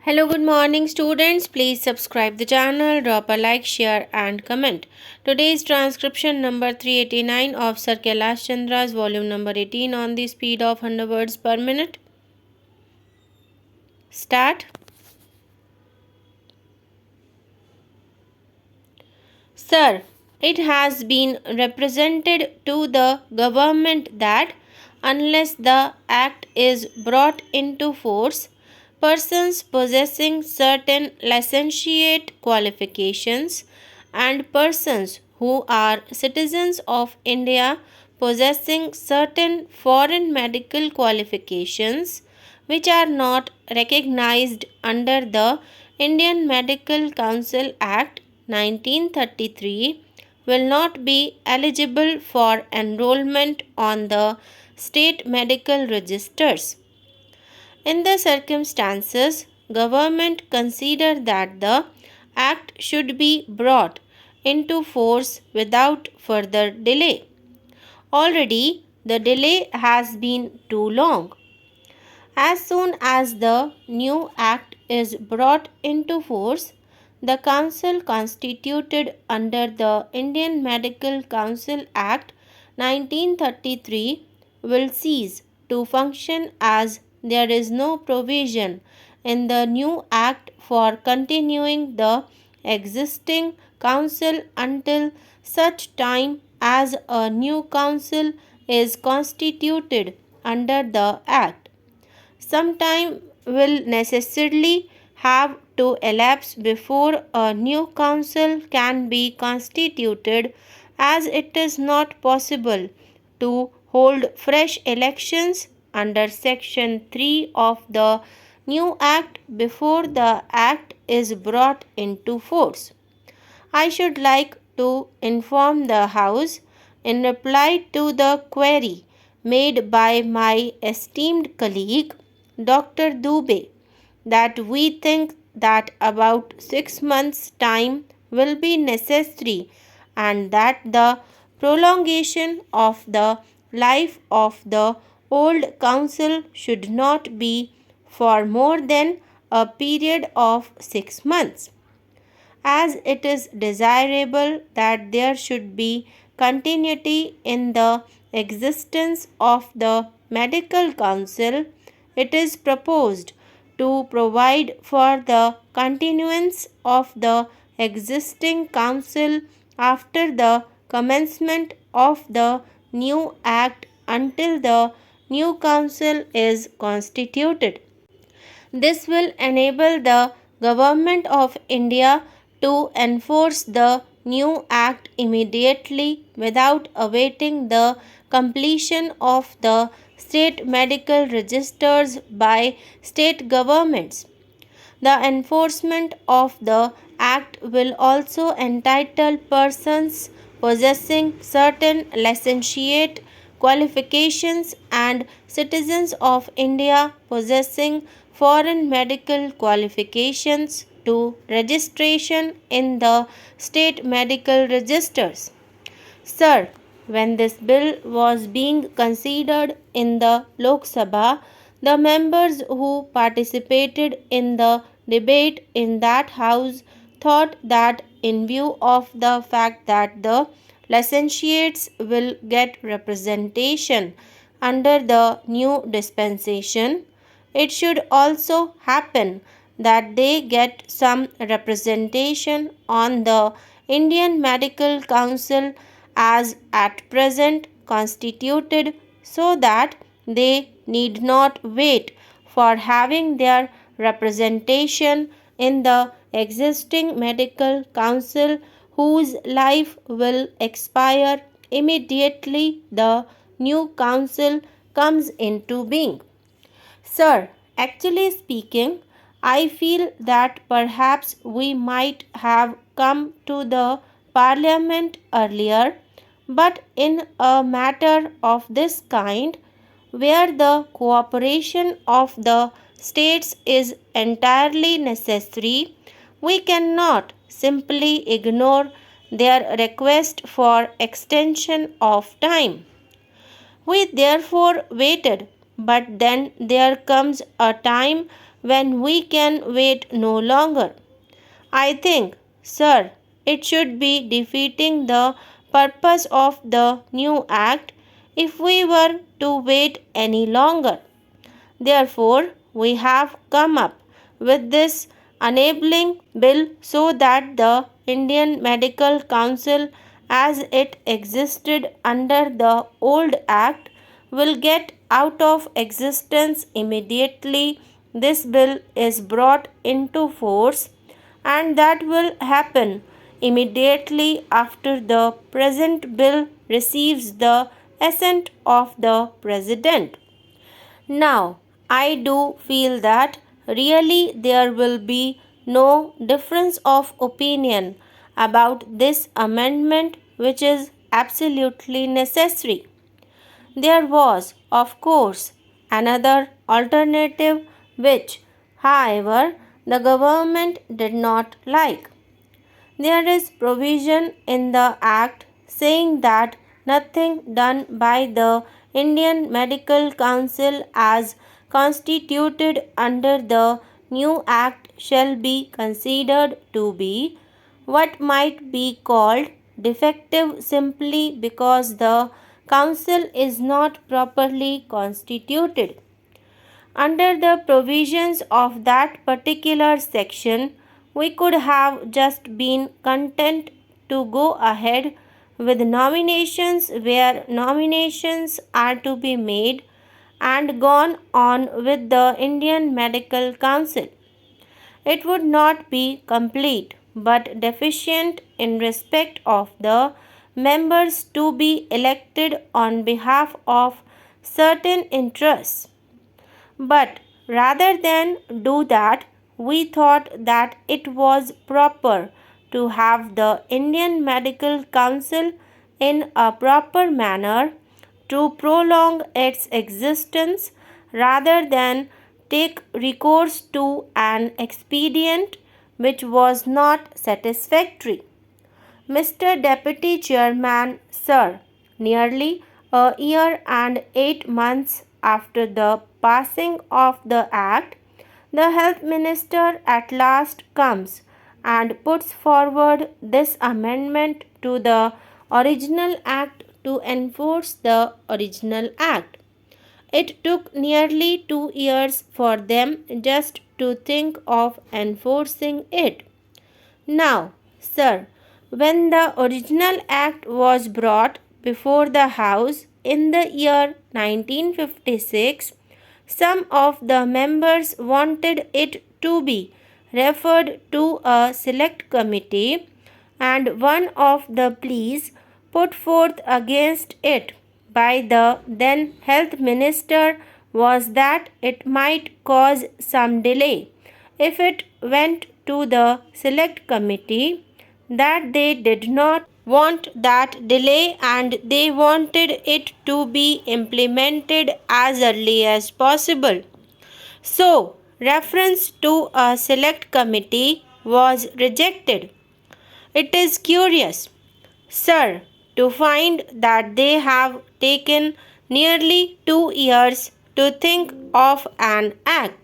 Hello, good morning students. Please subscribe the channel, drop a like, share and comment. Today's transcription number 389 of Sir Kailash Chandra's volume number 18 on the speed of 100 words per minute. Start. Sir, it has been represented to the government that unless the act is brought into force, persons possessing certain licentiate qualifications and persons who are citizens of India possessing certain foreign medical qualifications which are not recognized under the Indian Medical Council Act 1933 will not be eligible for enrollment on the state medical registers. In the circumstances, government consider that the act should be brought into force without further delay. Already the delay has been too long. As soon as the new act is brought into force, the council constituted under the Indian Medical Council Act 1933 will cease to function as there is no provision in the new act for continuing the existing council until such time as a new council is constituted under the act. Some time will necessarily have to elapse before a new council can be constituted, as it is not possible to hold fresh elections under section 3 of the new act before the act is brought into force. I should like to inform the House, in reply to the query made by my esteemed colleague Dr.G.D.Bist, that we think that about 6 months' time will be necessary and that the prolongation of the life of the old council should not be for more than a period of 6 months. As it is desirable that there should be continuity in the existence of the medical council, it is proposed to provide for the continuance of the existing council after the commencement of the new act until the new council is constituted. This will enable the Government of India to enforce the new act immediately without awaiting the completion of the state medical registers by state governments. The enforcement of the Act will also entitle persons possessing certain licentiate qualifications and citizens of India possessing foreign medical qualifications to registration in the state medical registers. Sir, when this bill was being considered in the Lok Sabha, the members who participated in the debate in that house thought that in view of the fact that the licentiates will get representation under the new dispensation, it should also happen that they get some representation on the Indian Medical Council as at present constituted, so that they need not wait for having their representation in the existing medical council whose life will expire immediately the new council comes into being. Sir, actually speaking, I feel that perhaps we might have come to the Parliament earlier, but in a matter of this kind, where the cooperation of the states is entirely necessary, we cannot simply ignore their request for extension of time. We therefore waited, but then there comes a time when we can wait no longer? I think, sir, it should be defeating the purpose of the new act if we were to wait any longer. Therefore, we have come up with this enabling bill so that the Indian Medical Council, as it existed under the old act, will get out of existence immediately this bill is brought into force, and that will happen immediately after the present bill receives the assent of the President. Now, I do feel that really there will be no difference of opinion about this amendment, which is absolutely necessary. There was, of course, another alternative which, however, the government did not like. There is provision in the Act saying that nothing done by the Indian Medical Council as constituted under the new Act shall be considered to be what might be called defective simply because the Council is not properly constituted. Under the provisions of that particular section, we could have just been content to go ahead with nominations where nominations are to be made and gone on with the Indian Medical Council. It would not be complete but deficient in respect of the members to be elected on behalf of certain interests. But rather than do that, we thought that it was proper to have the Indian Medical Council in a proper manner to prolong its existence rather than take recourse to an expedient which was not satisfactory. Mr. Deputy Chairman, sir, nearly a year and 8 months after the passing of the Act, the Health Minister at last comes and puts forward this amendment to the original Act to enforce the original Act. It took nearly 2 years for them just to think of enforcing it. Now, sir, when the original act was brought before the House in the year 1956, some of the members wanted it to be referred to a select committee, and one of the pleas put forth against it by the then health minister was that it might cause some delay if it went to the select committee, that they did not want that delay and they wanted it to be implemented as early as possible. So, reference to a select committee was rejected. It is curious, sir, to find that they have taken nearly 2 years to think of an act